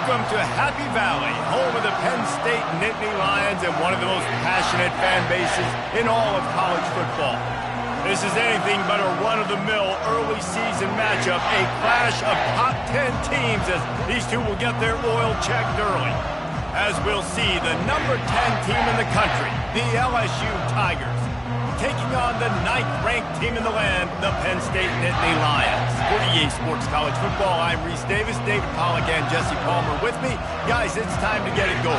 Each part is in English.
Welcome to Happy Valley, home of the Penn State Nittany Lions and one of the most passionate fan bases in all of college football. This is anything but a run-of-the-mill early season matchup, a clash of top 10 teams as these two will get their oil checked early. As we'll see, the number 10 team in the country, the LSU Tigers, taking on the 9th-ranked team in the land, the Penn State Nittany Lions. For EA Sports College Football, I'm Reese Davis, David Pollack, and Jesse Palmer with me. Guys, it's time to get it going.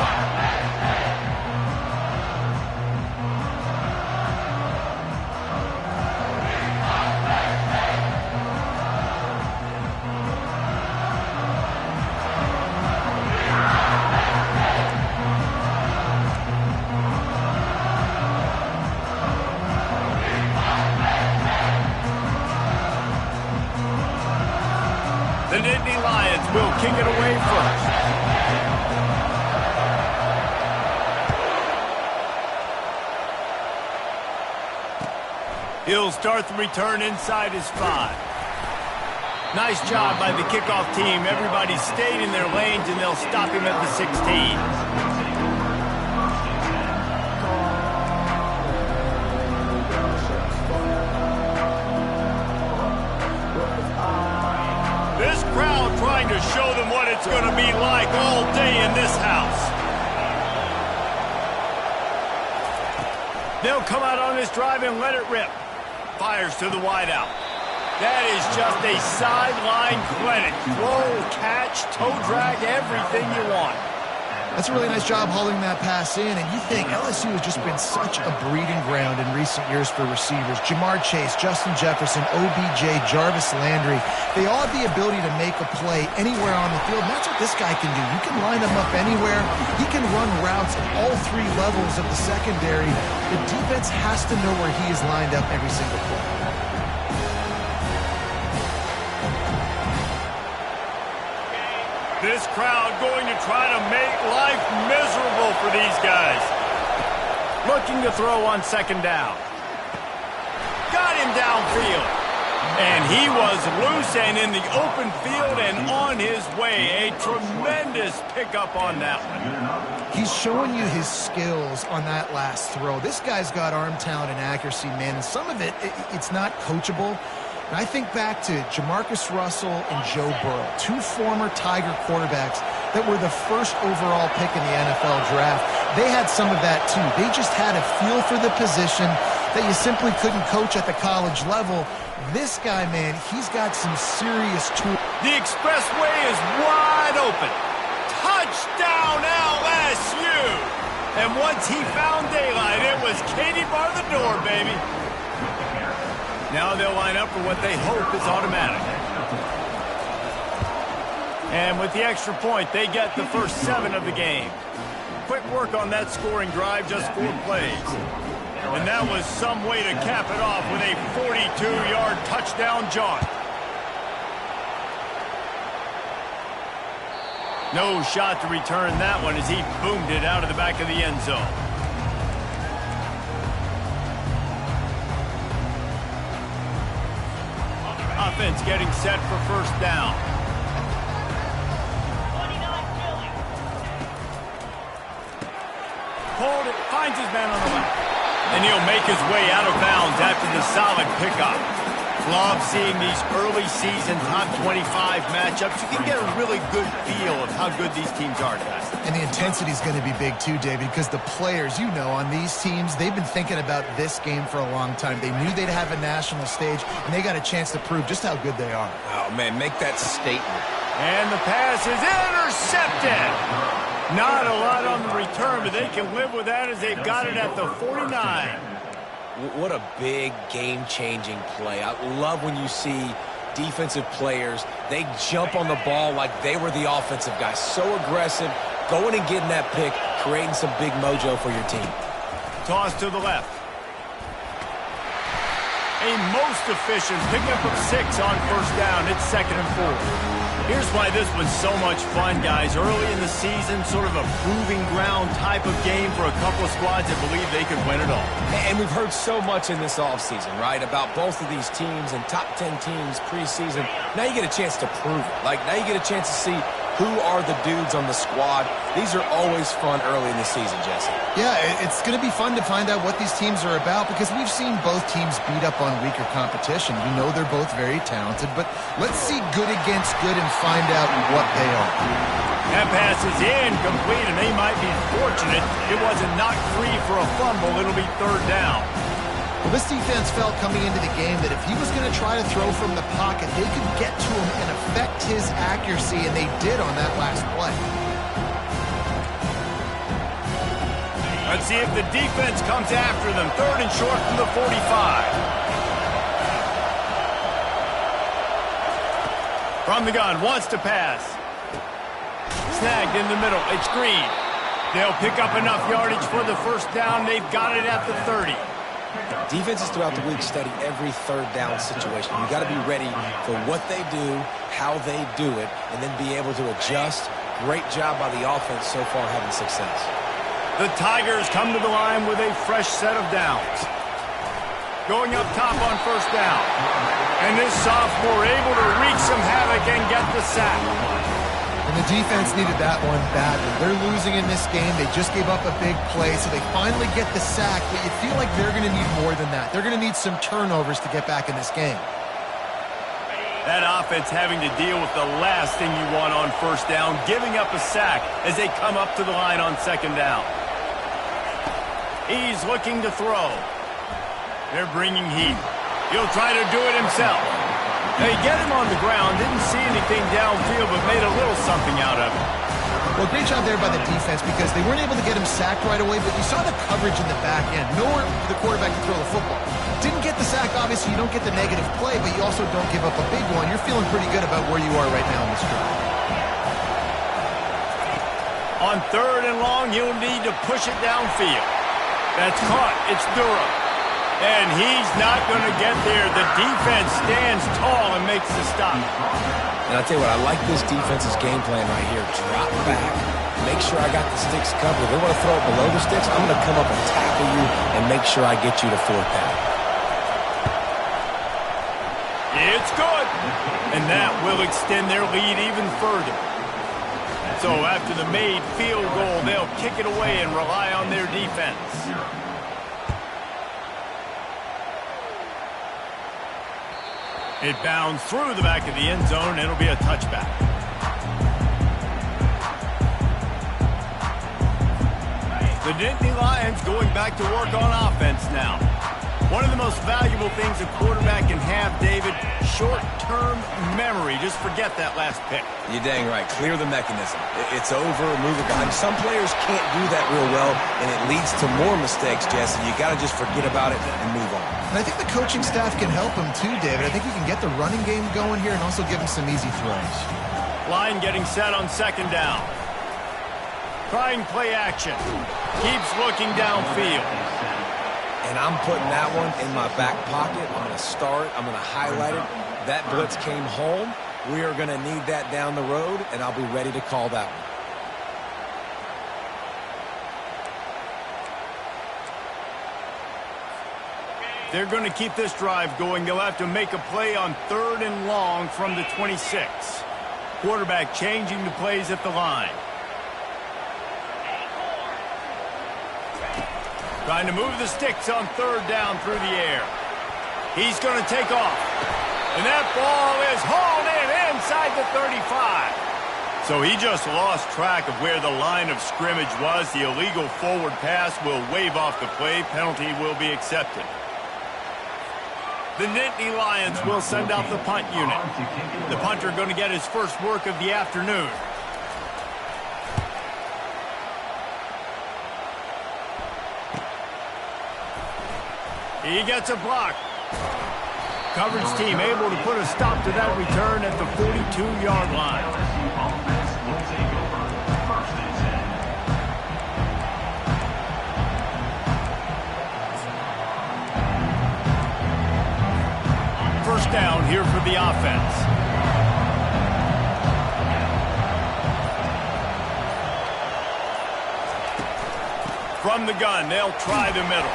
The Nittany Lions will kick it away first. He'll start the return inside his 5. Nice job by the kickoff team. Everybody stayed in their lanes, and they'll stop him at the 16. This crowd trying to show them what it's going to be like all day in this house. They'll come out on this drive and let it rip. Fires to the wideout. That is just a sideline clinic. Throw, catch, toe drag, everything you want. That's a really nice job hauling that pass in, and you think LSU has just been such a breeding ground in recent years for receivers. Jamar Chase, Justin Jefferson, OBJ, Jarvis Landry, they all have the ability to make a play anywhere on the field, and that's what this guy can do. You can line him up anywhere. He can run routes at all 3 levels of the secondary. The defense has to know where he is lined up every single play. This crowd going to try to make life miserable for these guys. Looking to throw on 2nd down. Got him downfield. And he was loose and in the open field and on his way. A tremendous pickup on that one. He's showing you his skills on that last throw. This guy's got arm talent and accuracy, man. And some of it's not coachable. And I think back to Jamarcus Russell and Joe Burrow, 2 former Tiger quarterbacks that were the first overall pick in the NFL draft. They had some of that too. They just had a feel for the position that you simply couldn't coach at the college level. This guy, man, he's got some serious tools. The expressway is wide open. Touchdown LSU! And once he found daylight, it was Katie bar the door, baby. Now they'll line up for what they hope is automatic. And with the extra point, they get the first 7 of the game. Quick work on that scoring drive, just 4 plays. And that was some way to cap it off with a 42-yard touchdown jaunt. No shot to return that one as he boomed it out of the back of the end zone. Offense getting set for 1st down. Hold it, finds his man on the left. And he'll make his way out of bounds after the solid pickup. Love seeing these early season top 25 matchups. You can get a really good feel of how good these teams are, guys. And the intensity is going to be big too, David, because the players, you know, on these teams, they've been thinking about this game for a long time. They knew they'd have a national stage, and they got a chance to prove just how good they are. Oh, man, make that statement. And the pass is intercepted. Not a lot on the return, but they can live with that as they've got it at the 49. What a big game-changing play. I love when you see defensive players, they jump on the ball like they were the offensive guys. So aggressive, going and getting that pick, creating some big mojo for your team. Toss to the left. A most efficient pickup of 6 on 1st down. It's 2nd and 4. Here's why this was so much fun, guys. Early in the season, sort of a proving ground type of game for a couple of squads that believe they could win it all. And we've heard so much in this offseason, right, about both of these teams and top 10 teams preseason. Now you get a chance to prove it. Like, now you get a chance to see Who are the dudes on the squad? These are always fun early in the season, Jesse. Yeah, it's going to be fun to find out what these teams are about because we've seen both teams beat up on weaker competition. We know they're both very talented, but let's see good against good and find out what they are. That pass is incomplete, and they might be fortunate it wasn't knocked free for a fumble. It'll be third down. Well, this defense felt coming into the game that if he was going to try to throw from the pocket, they could get to him and affect his accuracy, and they did on that last play. Let's see if the defense comes after them. Third and short from the 45. From the gun, wants to pass. Snagged in the middle. It's Green. They'll pick up enough yardage for the first down. They've got it at the 30. Defenses throughout the week study every third down situation. You got to be ready for what they do, how they do it, and then be able to adjust. Great job by the offense so far having success. The Tigers come to the line with a fresh set of downs. Going up top on first down. And this sophomore able to wreak some havoc and get the sack. And the defense needed that one badly. They're losing in this game. They just gave up a big play, so they finally get the sack, but you feel like they're going to need more than that. They're going to need some turnovers to get back in this game. That offense having to deal with the last thing you want on first down, giving up a sack as they come up to the line on second down. He's looking to throw. They're bringing heat. He'll try to do it himself. They get him on the ground, didn't see anything downfield, but made a little something out of it. Well, great job there by the defense because they weren't able to get him sacked right away, but you saw the coverage in the back end. Nowhere for the quarterback to throw the football. Didn't get the sack, obviously you don't get the negative play, but you also don't give up a big one. You're feeling pretty good about where you are right now in this drive. On third and long, you'll need to push it downfield. That's caught. It's Durham. And he's not going to get there. The defense stands tall and makes the stop. And I'll tell you what, I like this defense's game plan right here. Drop back. Make sure I got the sticks covered. If they want to throw it below the sticks, I'm going to come up and tackle you and make sure I get you to fourth down. It's good. And that will extend their lead even further. So after the made field goal, they'll kick it away and rely on their defense. It bounds through the back of the end zone, and it'll be a touchback. The Nittany Lions going back to work on offense now. One of the most valuable things a quarterback can have, David, short-term memory. Just forget that last pick. You're dang right. Clear the mechanism. It's over, move it behind. Some players can't do that real well, and it leads to more mistakes, Jesse. You got to just forget about it and move on. And I think the coaching staff can help him too, David. I think he can get the running game going here and also give him some easy throws. Line getting set on second down. Trying play action. Keeps looking downfield. And I'm putting that one in my back pocket. I'm going to start it. I'm going to highlight it. That blitz came home. We are going to need that down the road, and I'll be ready to call that one. They're going to keep this drive going. They'll have to make a play on third and long from the 26. Quarterback changing the plays at the line. Trying to move the sticks on third down through the air. He's going to take off. And that ball is hauled in inside the 35. So he just lost track of where the line of scrimmage was. The illegal forward pass will wave off the play. Penalty will be accepted. The Nittany Lions will send out the punt unit. The punter going to get his first work of the afternoon. He gets a block. Coverage team able to put a stop to that return at the 42-yard line. First down here for the offense. From the gun, they'll try the middle.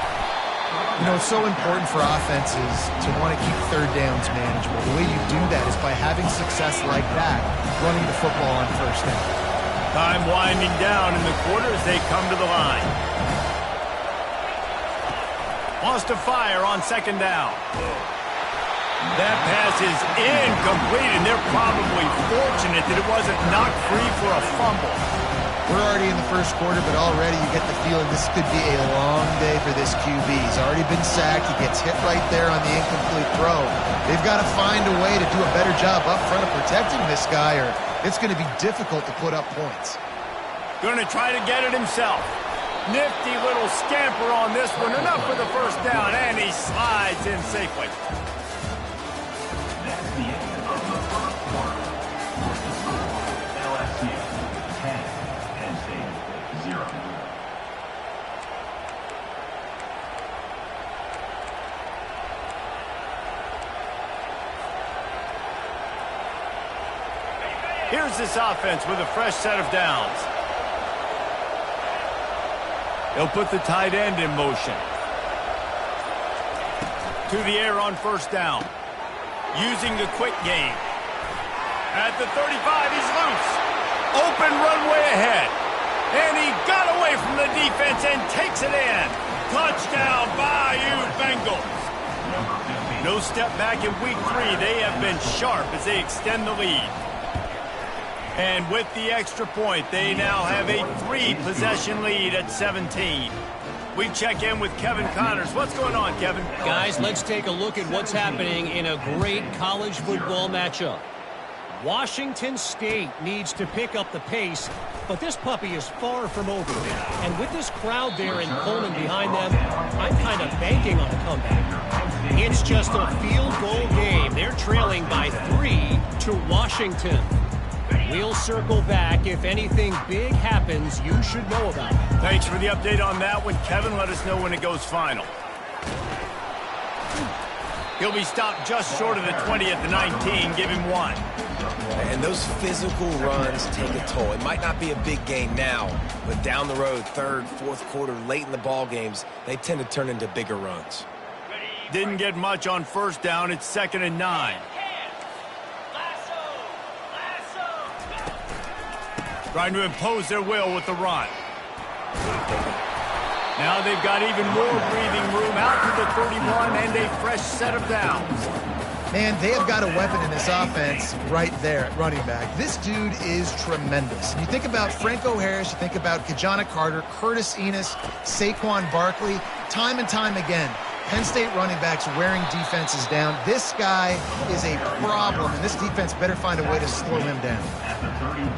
You know, it's so important for offenses to want to keep third downs manageable. The way you do that is by having success like that, running the football on first down. Time winding down in the quarter as they come to the line. Wants to fire on second down. That pass is incomplete, and they're probably fortunate that it wasn't knocked free for a fumble. We're already in the first quarter, but already you get the feeling this could be a long day for this QB. He's already been sacked. He gets hit right there on the incomplete throw. They've got to find a way to do a better job up front of protecting this guy, or it's going to be difficult to put up points. Going to try to get it himself. Nifty little scamper on this one. Enough for the first down, and he slides in safely. That's the end of the first quarter. The score, LSU 10. Here's this offense with a fresh set of downs. They'll put the tight end in motion. To the air on first down. Using the quick game. At the 35, he's loose. Open runway ahead. And he got away from the defense and takes it in. Touchdown, Bayou Bengals. No step back in week 3. They have been sharp as they extend the lead. And with the extra point, they now have a 3-possession lead at 17. We check in with Kevin Connors. What's going on, Kevin? Guys, let's take a look at what's happening in a great college football matchup. Washington State needs to pick up the pace, but this puppy is far from over. And with this crowd there in Coleman behind them, I'm kind of banking on a comeback. It's just a field goal game. They're trailing by 3 to Washington. We'll circle back. If anything big happens, you should know about it. Thanks for the update on that one, Kevin. Let us know when it goes final. He'll be stopped just short of the 20 at the 19. Give him 1. And those physical runs take a toll. It might not be a big game now, but down the road, third, fourth quarter, late in the ball games, they tend to turn into bigger runs. Didn't get much on first down. It's 2nd and 9. Trying to impose their will with the run. Now they've got even more breathing room out to the 31 and a fresh set of downs. Man, they have got a weapon in this offense right there at running back. This dude is tremendous. You think about Franco Harris, you think about Kajana Carter, Curtis Enos, Saquon Barkley, time and time again. Penn State running backs wearing defenses down. This guy is a problem, and this defense better find a way to slow him down.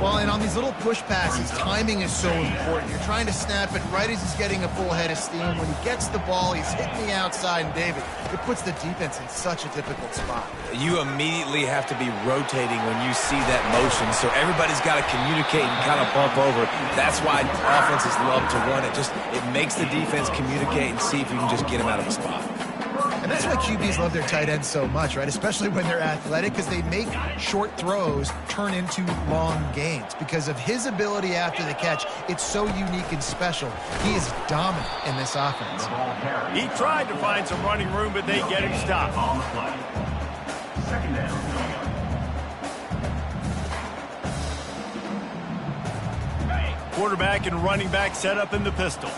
Well, and on these little push passes, timing is so important. You're trying to snap it right as he's getting a full head of steam. When he gets the ball, he's hitting the outside, and David, it puts the defense in such a difficult spot. You immediately have to be rotating when you see that motion, so everybody's got to communicate and kind of bump over. That's why offenses love to run it. It makes the defense communicate and see if you can just get him out of the spot. And that's why QBs love their tight ends so much, right? Especially when they're athletic, because they make short throws turn into long gains. Because of his ability after the catch, it's so unique and special. He is dominant in this offense. He tried to find some running room, but they get him stopped. On the play. 2nd down. Quarterback and running back set up in the pistol.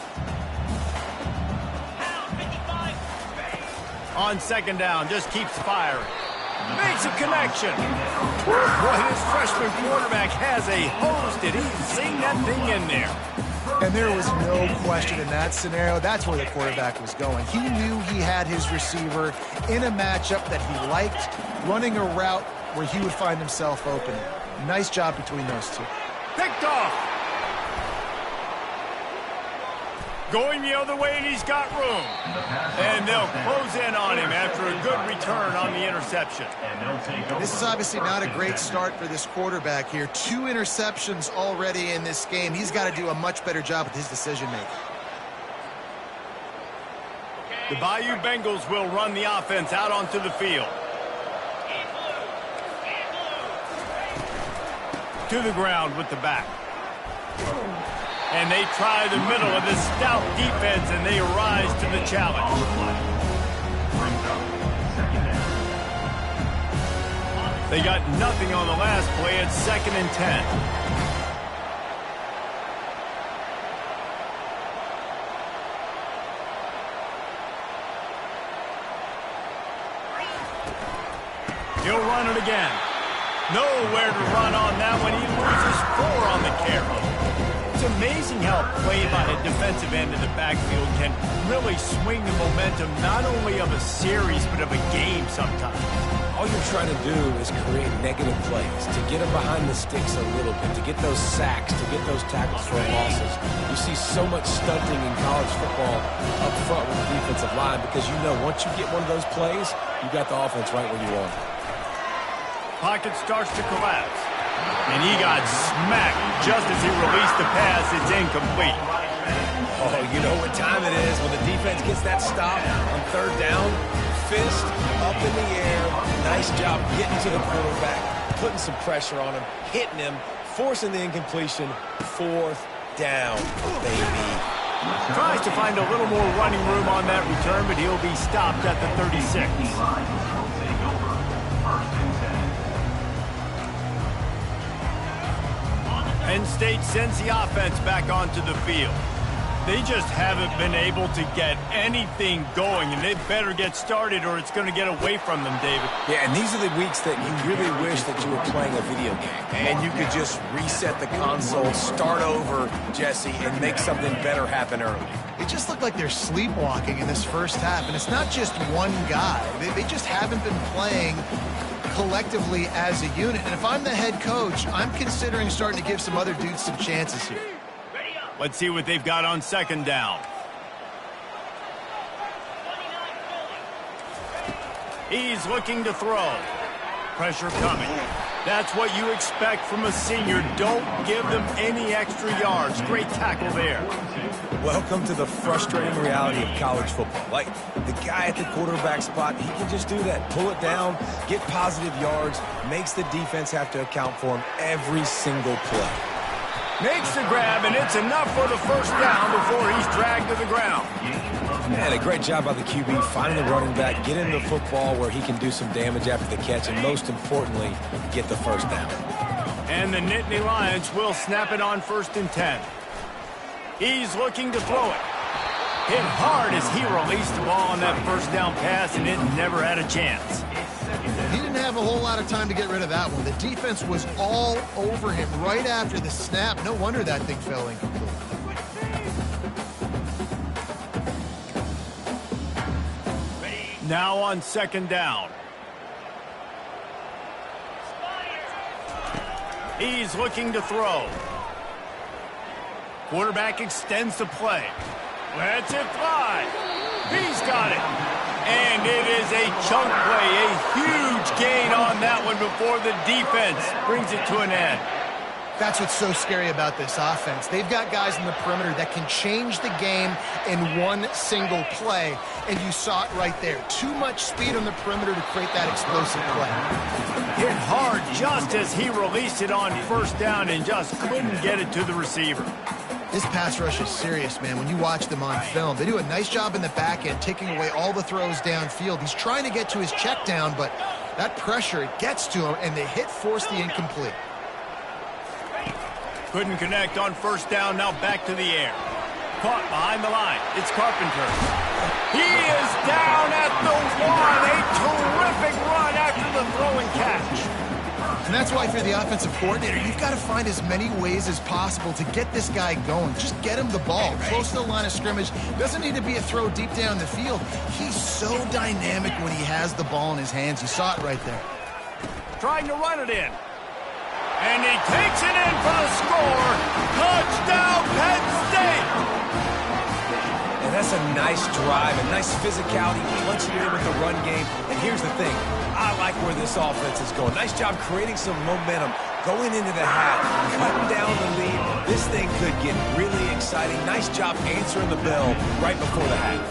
On 2nd down, just keeps firing. Makes a connection. Boy, this freshman quarterback has a hose. Did he sing that thing in there? And there was no question in that scenario. That's where the quarterback was going. He knew he had his receiver in a matchup that he liked, running a route where he would find himself open. Nice job between those two. Picked off. Going the other way, and he's got room. And they'll close in on him after a good return on the interception. This is obviously not a great start for this quarterback here. 2 interceptions already in this game. He's got to do a much better job with his decision-making. The Bayou Bengals will run the offense out onto the field. To the ground with the back. And they try the middle of this stout defense, and they rise to the challenge. They got nothing on the last play at 2nd and 10. He'll run it again. Nowhere to run on that one. He loses 4 on the carry. It's amazing how play by a defensive end in the backfield can really swing the momentum not only of a series but of a game sometimes. All you're trying to do is create negative plays, to get them behind the sticks a little bit, to get those sacks, to get those tackles for losses. You see so much stunting in college football up front with the defensive line because you know once you get one of those plays, you got the offense right where you want it. Pocket starts to collapse. And he got smacked just as he released the pass. It's incomplete. Oh, you know what time it is when the defense gets that stop on 3rd down. Fist up in the air. Nice job getting to the quarterback, putting some pressure on him, hitting him, forcing the incompletion. 4th down, baby. Tries to find a little more running room on that return, but he'll be stopped at the 36. Penn State sends the offense back onto the field. They just haven't been able to get anything going, and they better get started or it's going to get away from them, David. Yeah, and these are the weeks that you really wish that you were playing a video game and you could just reset the console, start over, Jesse, and make something better happen early. It just looked like they're sleepwalking in this first half, and it's not just one guy. They just haven't been playing collectively as a unit. And if I'm the head coach, I'm considering starting to give some other dudes some chances here. Let's see what they've got on 2nd down. He's looking to throw. Pressure coming. That's what you expect from a senior. Don't give them any extra yards. Great tackle there. Welcome to the frustrating reality of college football. Like, the guy at the quarterback spot, he can just do that. Pull it down, get positive yards, makes the defense have to account for him every single play. Makes the grab, and it's enough for the 1st down before he's dragged to the ground. Man, a great job by the QB, finding the running back, getting the football where he can do some damage after the catch, and most importantly, get the 1st down. And the Nittany Lions will snap it on 1st and 10. He's looking to throw it. Hit hard as he released the ball on that 1st down pass, and it never had a chance. He didn't have a whole lot of time to get rid of that one. The defense was all over him right after the snap. No wonder that thing fell incomplete. Now on 2nd down. He's looking to throw. Quarterback extends the play. Lets it fly. He's got it. And it is a chunk play, a huge gain on that one before the defense brings it to an end. That's what's so scary about this offense. They've got guys in the perimeter that can change the game in one single play, and you saw it right there. Too much speed on the perimeter to create that explosive play. Hit hard just as he released it on 1st down and just couldn't get it to the receiver. This pass rush is serious, man. When you watch them on film, they do a nice job in the back end, taking away all the throws downfield. He's trying to get to his check down, but that pressure, it gets to him, and the hit forced the incomplete. Couldn't connect on 1st down, now back to the air. Caught behind the line. It's Carpenter. He is down at the 1. A terrific run after the throw and catch. And that's why if you're the offensive coordinator, you've got to find as many ways as possible to get this guy going. Just get him the ball. Close to the line of scrimmage. Doesn't need to be a throw deep down the field. He's so dynamic when he has the ball in his hands. You saw it right there. Trying to run it in. And he takes it in for the score. Touchdown, Penn State! And that's a nice drive, a nice physicality, punching in with the run game. And here's the thing. I like where this offense is going. Nice job creating some momentum, going into the half, cutting down the lead. This thing could get really exciting. Nice job answering the bell right before the half.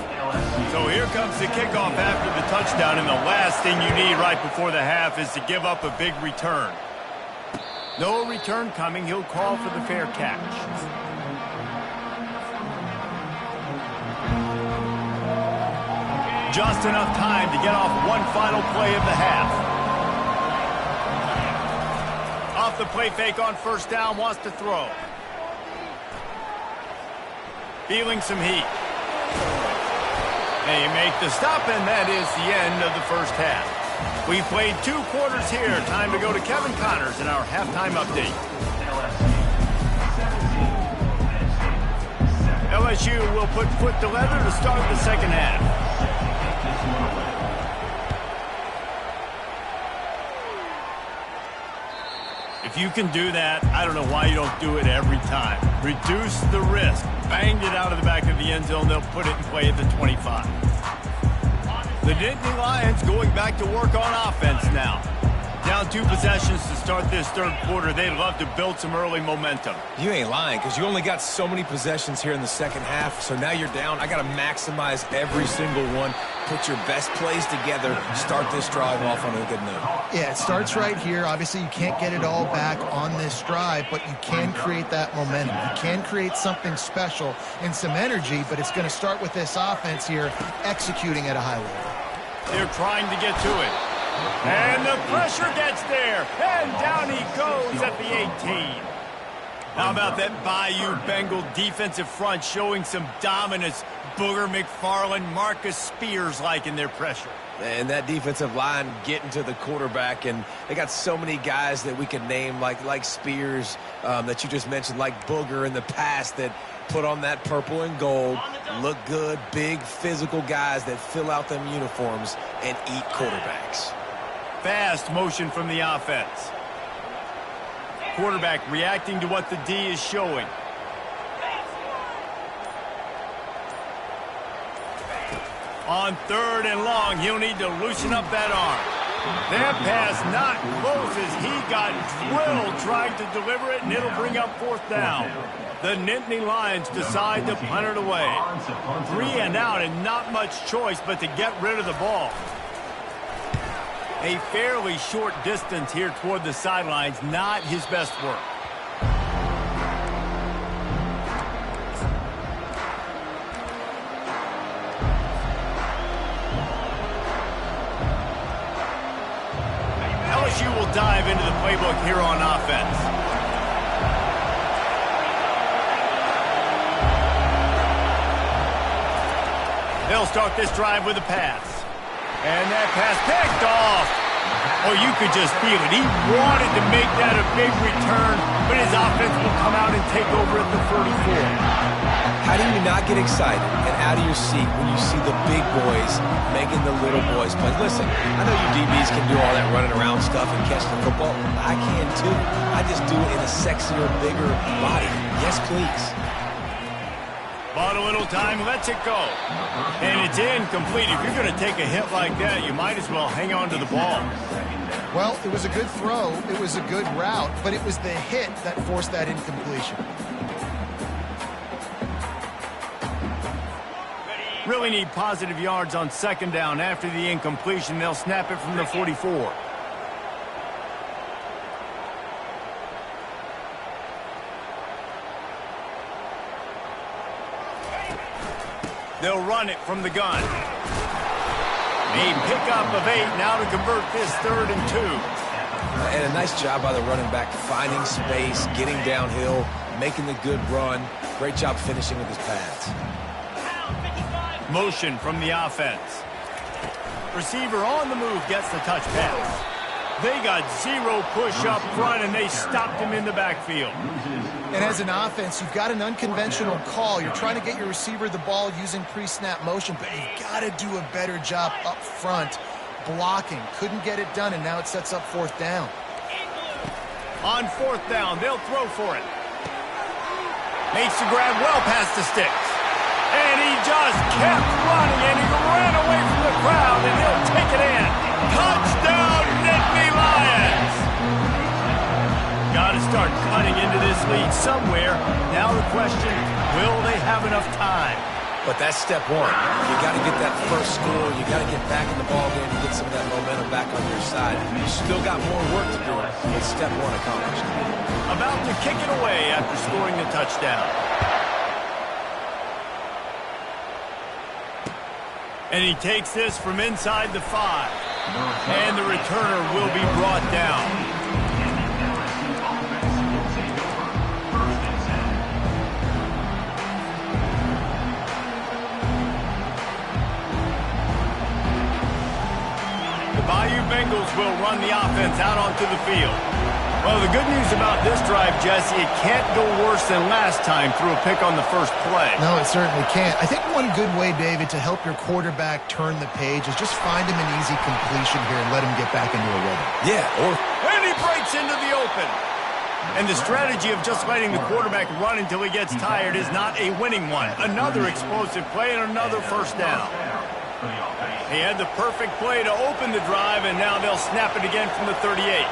So here comes the kickoff after the touchdown, and the last thing you need right before the half is to give up a big return. No return coming. He'll call for the fair catch. Just enough time to get off one final play of the half. Off the play fake on first down, wants to throw. Feeling some heat. They make the stop, and that is the end of the first half. We've played 2 quarters here. Time to go to Kevin Connors in our halftime update. LSU will put foot to leather to start the second half. If you can do that, I don't know why you don't do it every time. Reduce the risk. Banged it out of the back of the end zone. They'll put it in play at the 25. The Nittany Lions going back to work on offense now. Down 2 possessions to start this third quarter. They'd love to build some early momentum. You ain't lying, because you only got so many possessions here in the second half, so now you're down. I got to maximize every single one, put your best plays together, start this drive off on a good note. Yeah, it starts right here. Obviously, you can't get it all back on this drive, but you can create that momentum. You can create something special and some energy, but it's going to start with this offense here executing at a high level. They're trying to get to it. And the pressure gets there. And down he goes at the 18. How about that Bayou Bengal defensive front showing some dominance? Booger McFarland, Marcus Spears-like in their pressure. And that defensive line getting to the quarterback, and they got so many guys that we can name like Spears that you just mentioned, like Booger in the past, that put on that purple and gold, look good, big physical guys that fill out them uniforms and eat quarterbacks. Fast motion from the offense. Quarterback reacting to what the D is showing. On 3rd and long, he'll need to loosen up that arm. That pass not close as he got drilled trying to deliver it, and it'll bring up 4th down. The Nittany Lions decide to punt it away. 3 and out, and not much choice but to get rid of the ball. A fairly short distance here toward the sidelines, not his best work. LSU will dive into the playbook here on offense. They'll start this drive with a pass. And that pass picked off. Oh, you could just feel it. He wanted to make that a big return, but his offense will come out and take over at the 34. How do you not get excited and out of your seat when you see the big boys making the little boys play? Listen, I know you DBs can do all that running around stuff and catch the football. I can too. I just do it in a sexier, bigger body. Yes, please. Bought a little time, lets it go. And it's incomplete. If you're going to take a hit like that, you might as well hang on to the ball. Well, it was a good throw. It was a good route, but it was the hit that forced that incompletion. Really need positive yards on 2nd down. After the incompletion, they'll snap it from the 44. They'll run it from the gun. A pickup of 8 now to convert this 3rd and 2. And a nice job by the running back, finding space, getting downhill, making the good run. Great job finishing with his pads. Motion from the offense. Receiver on the move gets the touch pass. They got 0 push up front, and they stopped him in the backfield. And as an offense, you've got an unconventional call. You're trying to get your receiver the ball using pre-snap motion, but you've got to do a better job up front blocking. Couldn't get it done, and now it sets up 4th down. On 4th down, they'll throw for it. Makes the grab well past the sticks. And he just kept running, and he ran away from the crowd, and he'll take it in. Touchdown, Nittany Lions! Got to start cutting into this lead somewhere. Now the question, will they have enough time? But that's step 1. You got to get that first score. You got to get back in the ball game and get some of that momentum back on your side. You still got more work to do, but step 1 accomplished. About to kick it away after scoring the touchdown. And he takes this from inside the 5. And the returner will be brought down. Bayou Bengals will run the offense out onto the field. Well, the good news about this drive, Jesse, it can't go worse than last time through a pick on the first play. No, it certainly can't. I think one good way, David, to help your quarterback turn the page is just find him an easy completion here and let him get back into a rhythm. Yeah, And he breaks into the open. And the strategy of just letting the quarterback run until he gets tired is not a winning one. Another explosive play and another first down. He had the perfect play to open the drive, and now they'll snap it again from the 38.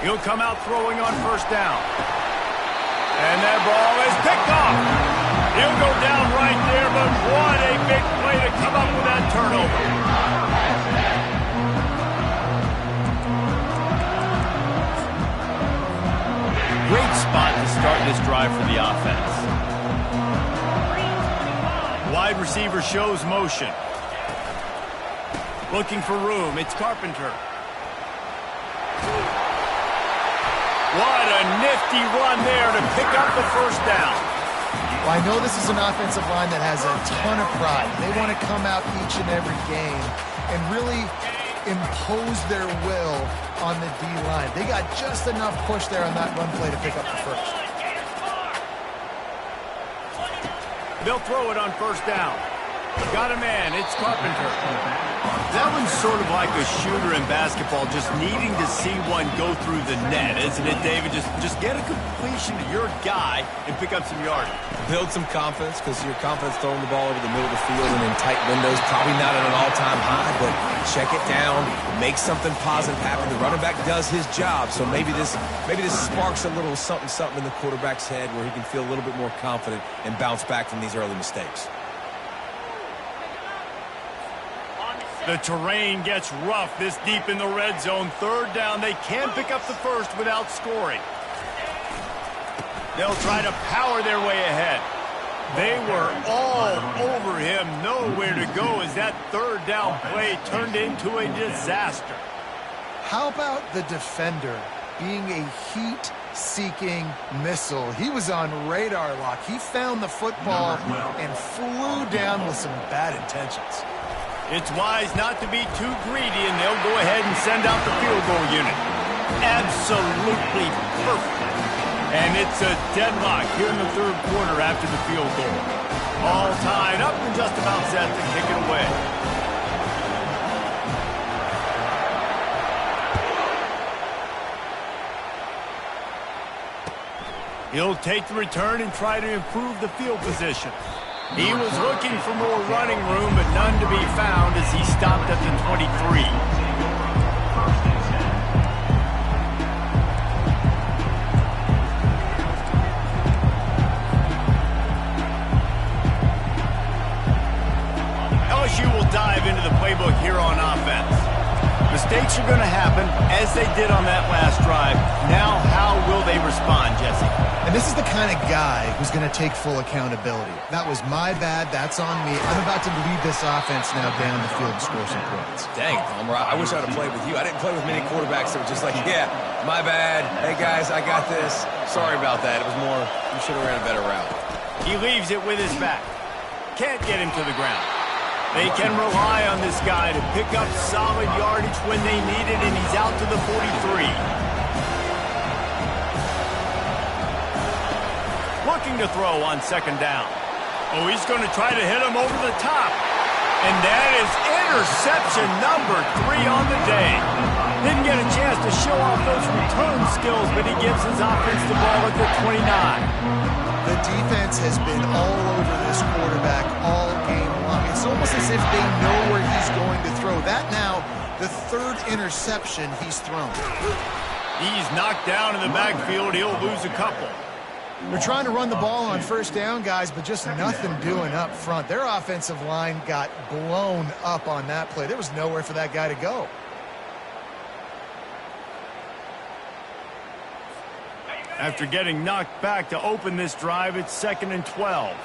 He'll come out throwing on first down. And that ball is picked off. He'll go down right there, but what a big play to come up with that turnover. Great spot to start this drive for the offense. Wide receiver shows motion. Looking for room. It's Carpenter. What a nifty run there to pick up the first down. Well, I know this is an offensive line that has a ton of pride. They want to come out each and every game and really impose their will on the D-line. They got just enough push there on that run play to pick up the first. They'll throw it on first down. Got a man. It's Carpenter. That one's sort of like a shooter in basketball, just needing to see one go through the net, isn't it, David? Just get a completion to your guy and pick up some yardage. build some confidence because your confidence throwing the ball over the middle of the field and in tight windows, probably not at an all-time high, but check it down, make something positive happen. The running back does his job, so maybe this sparks a little something in the quarterback's head where he can feel a little bit more confident and bounce back from these early mistakes. The terrain gets rough this deep in the red zone. Third down, they can't pick up the first without scoring. They'll try to power their way ahead. They were all over him, nowhere to go as that third down play turned into a disaster. How about the defender being a heat-seeking missile? He was on radar lock. He found the football and flew down with some bad intentions. It's wise not to be too greedy, and they'll go ahead and send out the field goal unit. Absolutely perfect. And it's a deadlock here in the third quarter after the field goal. All tied up and just about set to kick it away. He'll take the return and try to improve the field position. He was looking for more running room, but none to be found as he stopped at the 23. LSU will dive into the playbook here on offense. Mistakes are going to happen, as they did on that last drive. Now, how will they respond, Jesse? And this is the kind of guy who's going to take full accountability. That was my bad. That's on me. I'm about to lead this offense now down the field and score some points. Dang, Palmer, I wish I'd have played with you. I didn't play with many quarterbacks that were just like, yeah, my bad. Hey, guys, I got this. Sorry about that. It was more, you should have ran a better route. He leaves it with his back. Can't get him to the ground. They can rely on this guy to pick up solid yardage when they need it, and he's out to the 43. Looking to throw on second down. Oh, he's going to try to hit him over the top. And that is interception number 3 on the day. Didn't get a chance to show off those return skills, but he gives his offense the ball at the 29. The defense has been all over this quarterback all game long. It's almost as if they know where he's going to throw. That now, the third interception he's thrown. He's knocked down in the backfield. He'll lose a couple. They're trying to run the ball on first down, guys, but just nothing doing up front. Their offensive line got blown up on that play. There was nowhere for that guy to go. After getting knocked back to open this drive, it's 2nd and 12.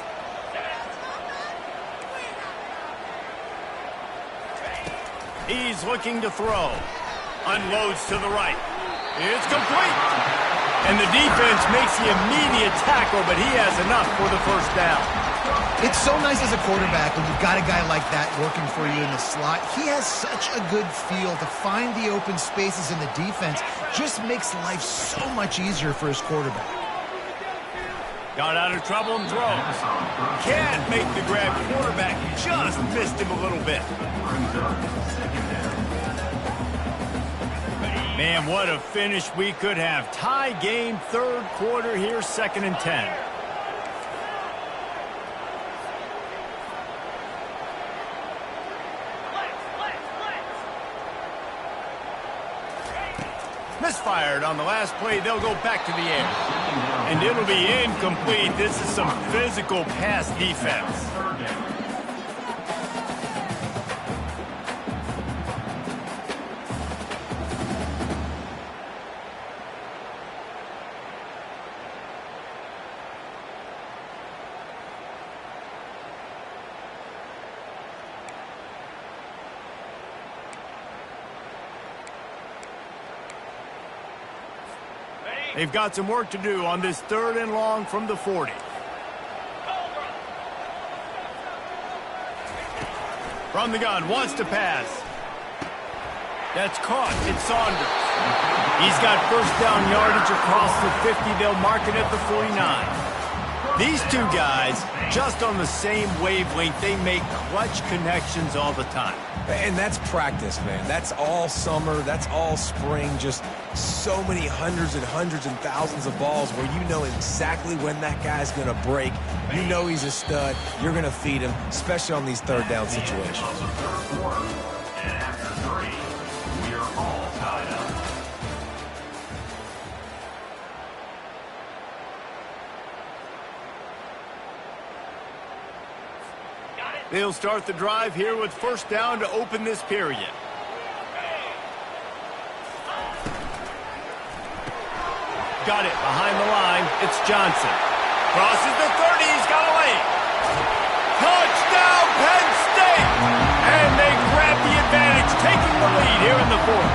He's looking to throw. Unloads to the right. It's complete. And the defense makes the immediate tackle, but he has enough for the first down. It's so nice as a quarterback when you've got a guy like that working for you in the slot. He has such a good feel to find the open spaces in the defense. Just makes life so much easier for his quarterback. Got out of trouble and throws. Can't make the grab. Quarterback just missed him a little bit. Man, what a finish we could have. Tie game, 3rd quarter here, 2nd and 10. Misfired on the last play. They'll go back to the air. And it'll be incomplete. This is some physical pass defense. They've got some work to do on this 3rd and long from the 40. From the gun, wants to pass. That's caught. It's Saunders. He's got first down yardage across the 50. They'll mark it at the 49. These two guys, just on the same wavelength, they make clutch connections all the time. And that's practice, man. That's all summer. That's all spring. Just so many hundreds and thousands of balls where you know exactly when that guy's going to break. You know he's a stud. You're going to feed him, especially on these 3rd down situations. And after 3, we are all tied up. They'll start the drive here with first down to open this period. Got it behind the line. It's Johnson. Crosses the 30. He's got a lane. Touchdown, Penn State! And they grab the advantage, taking the lead here in the 4th.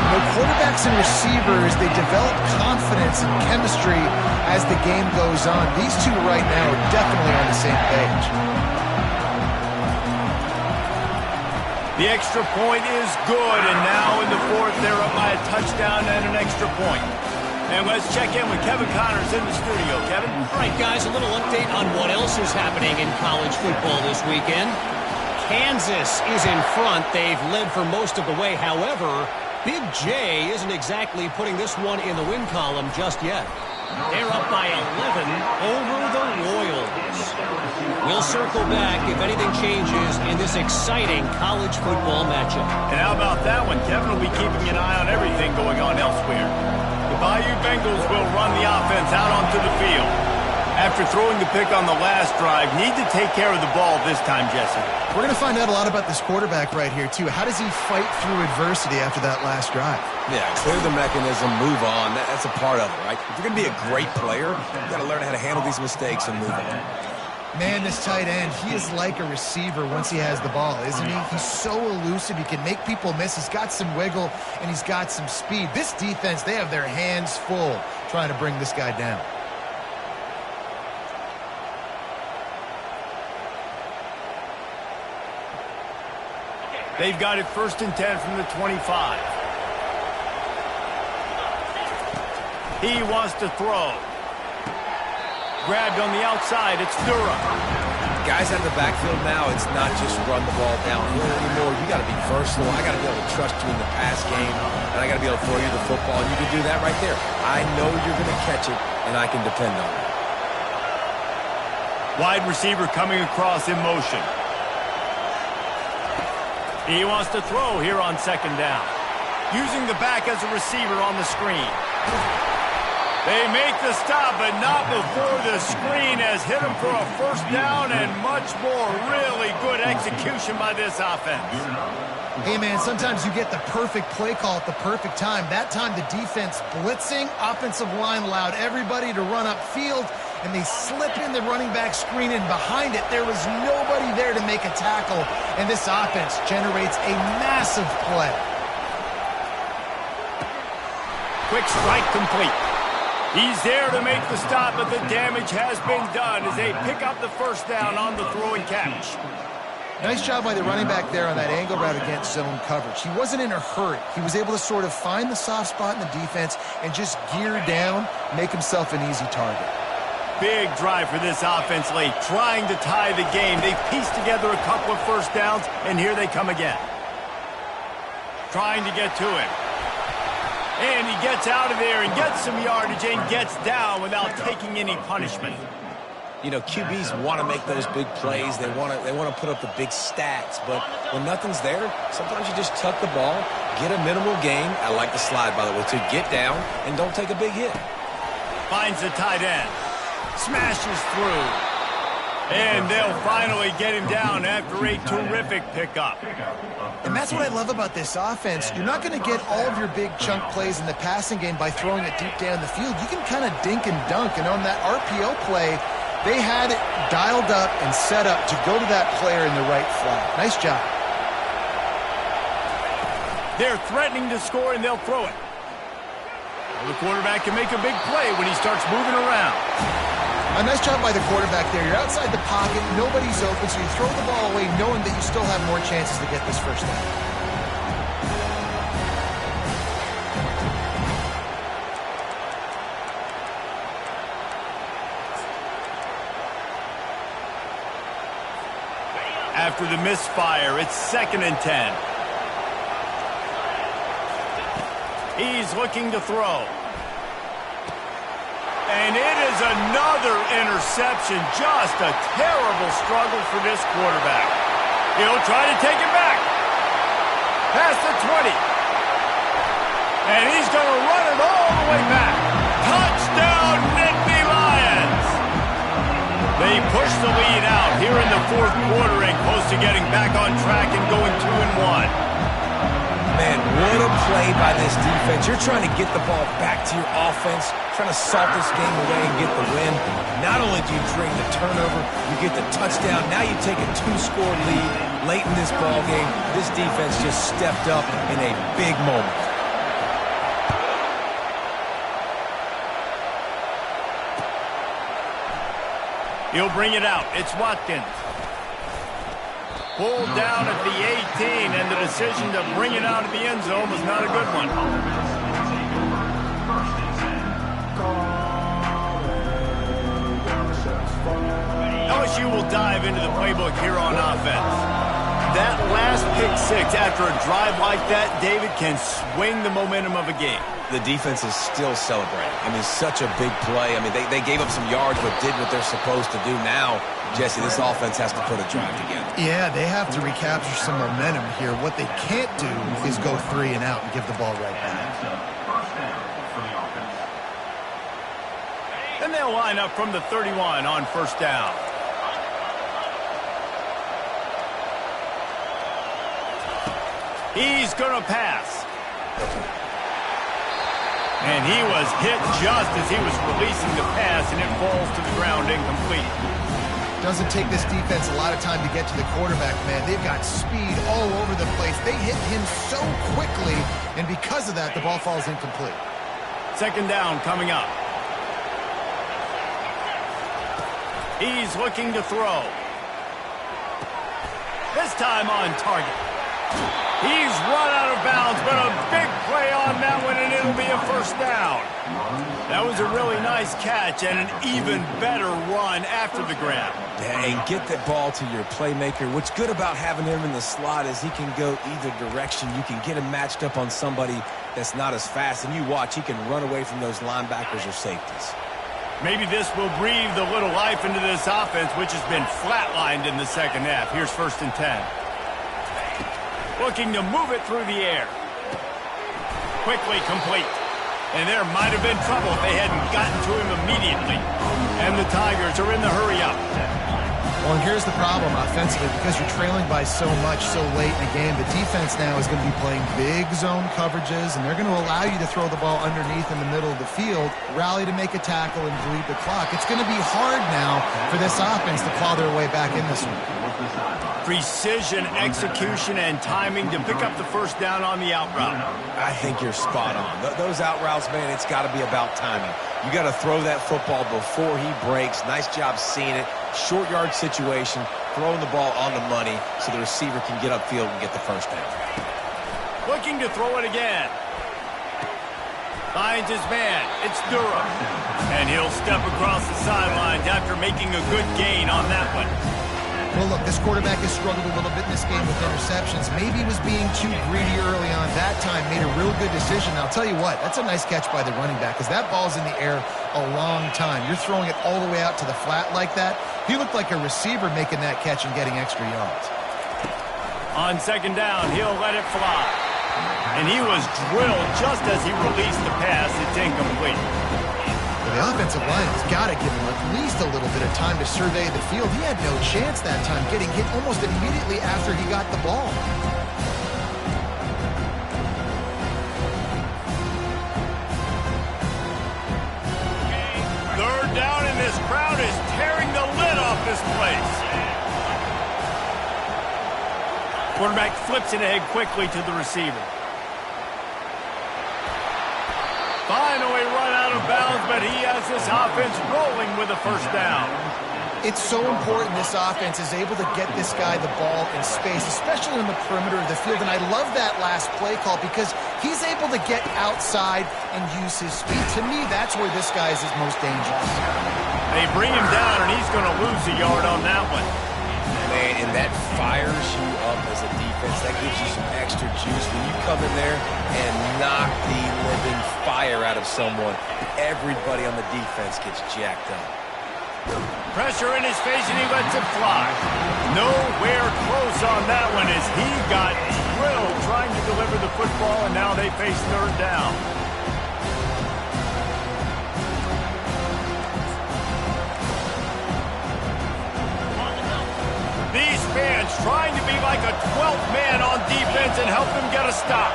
You know, quarterbacks and receivers, they develop confidence and chemistry as the game goes on. These two right now are definitely on the same page. The extra point is good, and now in the 4th, they're up by a touchdown and an extra point. And let's check in with Kevin Connors in the studio. Kevin? All right, guys, a little update on what else is happening in college football this weekend. Kansas is in front. They've led for most of the way. However, Big J isn't exactly putting this one in the win column just yet. They're up by 11 over the Royals. We'll circle back if anything changes in this exciting college football matchup. And how about that one? Kevin will be keeping an eye on everything going on elsewhere. The Bayou Bengals will run the offense out onto the field. After throwing the pick on the last drive, need to take care of the ball this time, Jesse. We're going to find out a lot about this quarterback right here, too. How does he fight through adversity after that last drive? Yeah, clear the mechanism, move on. That's a part of it, right? If you're going to be a great player, you got to learn how to handle these mistakes and move on. Man, this tight end, he is like a receiver once he has the ball, isn't he? He's so elusive. He can make people miss. He's got some wiggle, and he's got some speed. This defense, they have their hands full trying to bring this guy down. They've got it 1st and 10 from the 25. He wants to throw. Grabbed on the outside. It's Durham. Guys out of the backfield now, it's not just run the ball downhill anymore. You got to be versatile. I got to be able to trust you in the pass game, and I got to be able to throw you the football, and you can do that right there. I know you're going to catch it, and I can depend on it. Wide receiver coming across in motion. He wants to throw here on 2nd down. Using the back as a receiver on the screen. They make the stop, but not before the screen has hit him for a first down and much more. Really good execution by this offense. Hey, man, sometimes you get the perfect play call at the perfect time. That time, the defense blitzing, offensive line allowed everybody to run upfield, and they slip in the running back screen, and behind it, there was nobody there to make a tackle, and this offense generates a massive play. Quick strike complete. He's there to make the stop, but the damage has been done as they pick up the first down on the throw and catch. Nice job by the running back there on that angle route against zone coverage. He wasn't in a hurry. He was able to sort of find the soft spot in the defense and just gear down, make himself an easy target. Big drive for this offense late, trying to tie the game. They pieced together a couple of first downs, and here they come again. Trying to get to him. And he gets out of there and gets some yardage and gets down without taking any punishment. You know, QBs want to make those big plays. They want to put up the big stats. But when nothing's there, sometimes you just tuck the ball, get a minimal gain. I like the slide, by the way, to get down and don't take a big hit. Finds the tight end. Smashes through. And they'll finally get him down after a terrific pickup. And that's what I love about this offense. You're not going to get all of your big chunk plays in the passing game by throwing it deep down the field. You can kind of dink and dunk. And on that RPO play, they had it dialed up and set up to go to that player in the right flat. Nice job. They're threatening to score, and they'll throw it. Well, the quarterback can make a big play when he starts moving around. A nice job by the quarterback there. You're outside the pocket, nobody's open, so you throw the ball away knowing that you still have more chances to get this first down. After the misfire, it's 2nd and 10. He's looking to throw. And it is another interception. Just a terrible struggle for this quarterback. He'll try to take it back. Past the 20. And he's going to run it all the way back. Touchdown, Nittany Lions! They push the lead out here in the 4th quarter and close to getting back on track and going 2-1. Man, what a play by this defense. You're trying to get the ball back to your offense, trying to salt this game away and get the win. Not only do you drain the turnover, you get the touchdown. Now you take a 2-score lead late in this ball game. This defense just stepped up in a big moment. He'll bring it out. It's Watkins. Pulled down at the 18, and the decision to bring it out of the end zone was not a good one. LSU will dive into the playbook here on offense. That last pick six after a drive like that, David, can swing the momentum of a game. The defense is still celebrating. I mean, such a big play. I mean, they gave up some yards but did what they're supposed to do. Now, Jesse, this offense has to put a drive together. Yeah, they have to recapture some momentum here. What they can't do is go 3 and out and give the ball right back. And they'll line up from the 31 on first down. He's going to pass. And he was hit just as he was releasing the pass, and it falls to the ground incomplete. Doesn't take this defense a lot of time to get to the quarterback, man. They've got speed all over the place. They hit him so quickly, and because of that, the ball falls incomplete. 2nd down coming up. He's looking to throw. This time on target. He's run out of bounds, but a big play on that one, and it'll be a first down. That was a really nice catch and an even better run after the grab. Yeah, and get that ball to your playmaker. What's good about having him in the slot is he can go either direction. You can get him matched up on somebody that's not as fast, and you watch, he can run away from those linebackers or safeties. Maybe this will breathe a little life into this offense, which has been flatlined in the second half. Here's 1st and 10. Looking to move it through the air. Quickly complete. And there might have been trouble if they hadn't gotten to him immediately. And the Tigers are in the hurry up. Well, and here's the problem offensively. Because you're trailing by so much so late in the game, the defense now is going to be playing big zone coverages, and they're going to allow you to throw the ball underneath in the middle of the field, rally to make a tackle, and bleed the clock. It's going to be hard now for this offense to claw their way back in this one. Precision, execution, and timing to pick up the first down on the out route. I think you're spot on. Those out routes, man, it's got to be about timing. You got to throw that football before he breaks. Nice job seeing it. Short yard situation, throwing the ball on the money so the receiver can get upfield and get the first down. Looking to throw it again. Finds his man. It's Durham. And he'll step across the sidelines after making a good gain on that one. Well, look, this quarterback has struggled a little bit in this game with interceptions. Maybe he was being too greedy early on. That time made a real good decision. I'll tell you what, that's a nice catch by the running back because that ball's in the air a long time. You're throwing it all the way out to the flat like that. He looked like a receiver making that catch and getting extra yards. On second down, he'll let it fly. And he was drilled just as he released the pass. It's incomplete. The offensive line has got to give him at least a little bit of time to survey the field. He had no chance that time, getting hit almost immediately after he got the ball. Third down, and this crowd is tearing the lid off this place. Quarterback flips it ahead quickly to the receiver. Finally run out of bounds, but he has this offense rolling with a first down. It's so important this offense is able to get this guy the ball in space, especially in the perimeter of the field. And I love that last play call because he's able to get outside and use his speed. To me, that's where this guy is his most dangerous. They bring him down, and he's going to lose a yard on that one. Man, and that fires you up as a defense. That gives you some extra juice. When you come in there and knock the living fire out of someone, everybody on the defense gets jacked up. Pressure in his face, and he lets it fly. Nowhere close on that one as he got drilled trying to deliver the football, and now they face third down. These fans trying to be like a 12th man on defense and help them get a stop.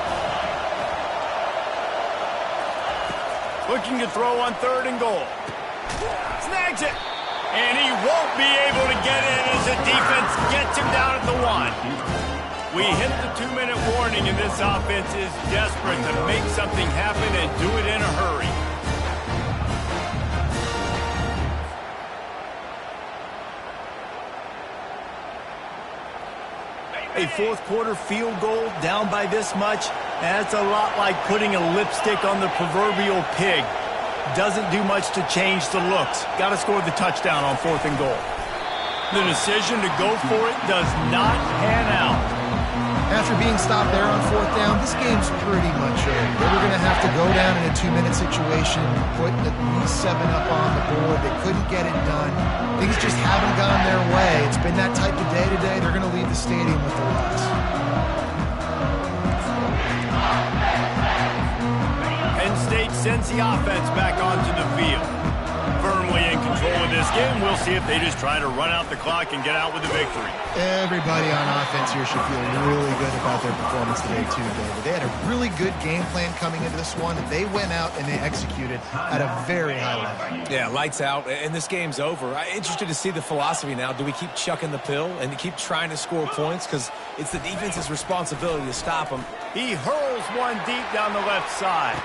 Looking to throw on third and goal. Snags it. And he won't be able to get in as the defense gets him down at the 1. We hit the 2-minute warning, and this offense is desperate to make something happen and do it in a hurry. A fourth quarter field goal down by this much, that's a lot like putting a lipstick on the proverbial pig. Doesn't do much to change the looks. Got to score the touchdown on fourth and goal. The decision to go for it does not pan out. After being stopped there on fourth down, this game's pretty much over. They were going to have to go down in a 2-minute situation, putting at least 7 up on the board. They couldn't get it done. Things just haven't gone their way. It's been that type of day today. They're going to leave the stadium with the loss. Penn State sends the offense back onto the field. Firmly in control of this game. We'll see if they just try to run out the clock and get out with a victory. Everybody on offense here should feel really good about their performance today, too, David. They had a really good game plan coming into this one, and they went out and they executed at a very high level. Yeah, lights out, and this game's over. I'm interested to see the philosophy now. Do we keep chucking the pill and keep trying to score points? Because it's the defense's responsibility to stop them. He hurls one deep down the left side.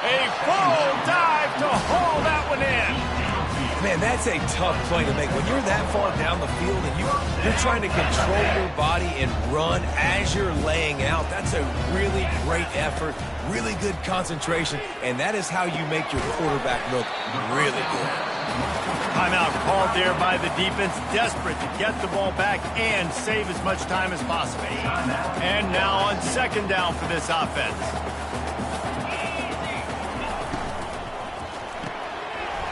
A full dive to haul that one in. Man, that's a tough play to make. When you're that far down the field and you're trying to control your body and run as you're laying out, that's a really great effort, really good concentration, and that is how you make your quarterback look really good. Timeout called there by the defense, desperate to get the ball back and save as much time as possible. And now on second down for this offense.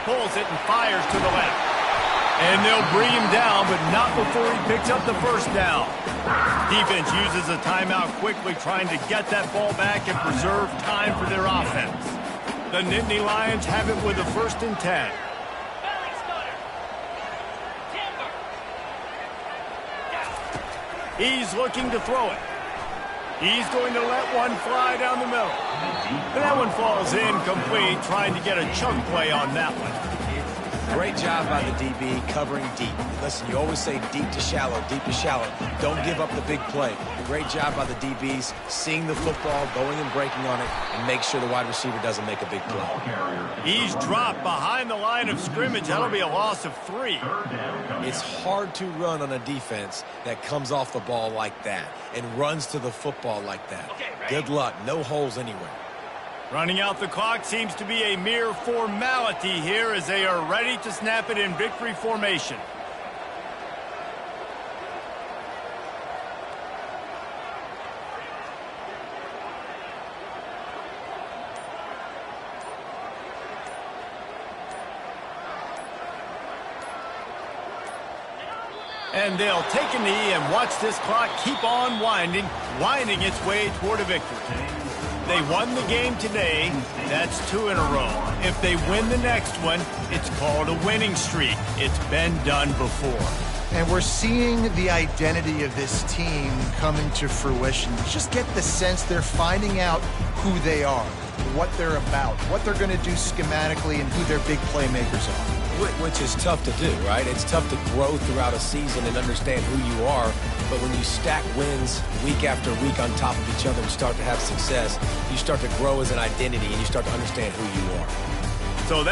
Pulls it and fires to the left. And they'll bring him down, but not before he picks up the first down. Defense uses a timeout quickly, trying to get that ball back and preserve time for their offense. The Nittany Lions have it with a 1st and 10. He's looking to throw it. He's going to let one fly down the middle. And that one falls incomplete, trying to get a chunk play on that one. Great job by the DB covering deep. Listen, you always say deep to shallow, deep to shallow. Don't give up the big play. Great job by the DBs, seeing the football, going and breaking on it, and make sure the wide receiver doesn't make a big play. He's dropped behind the line of scrimmage. That'll be a loss of 3. It's hard to run on a defense that comes off the ball like that and runs to the football like that. Good luck. No holes anywhere. Running out the clock seems to be a mere formality here as they are ready to snap it in victory formation. And they'll take a knee and watch this clock keep on winding its way toward a victory. They won the game today. That's 2 in a row. If they win the next one, it's called a winning streak. It's been done before. And we're seeing the identity of this team coming to fruition. You just get the sense they're finding out who they are, what they're about, what they're going to do schematically, and who their big playmakers are. Which is tough to do, right? It's tough to grow throughout a season and understand who you are. But when you stack wins week after week on top of each other and start to have success, you start to grow as an identity and you start to understand who you are. So that's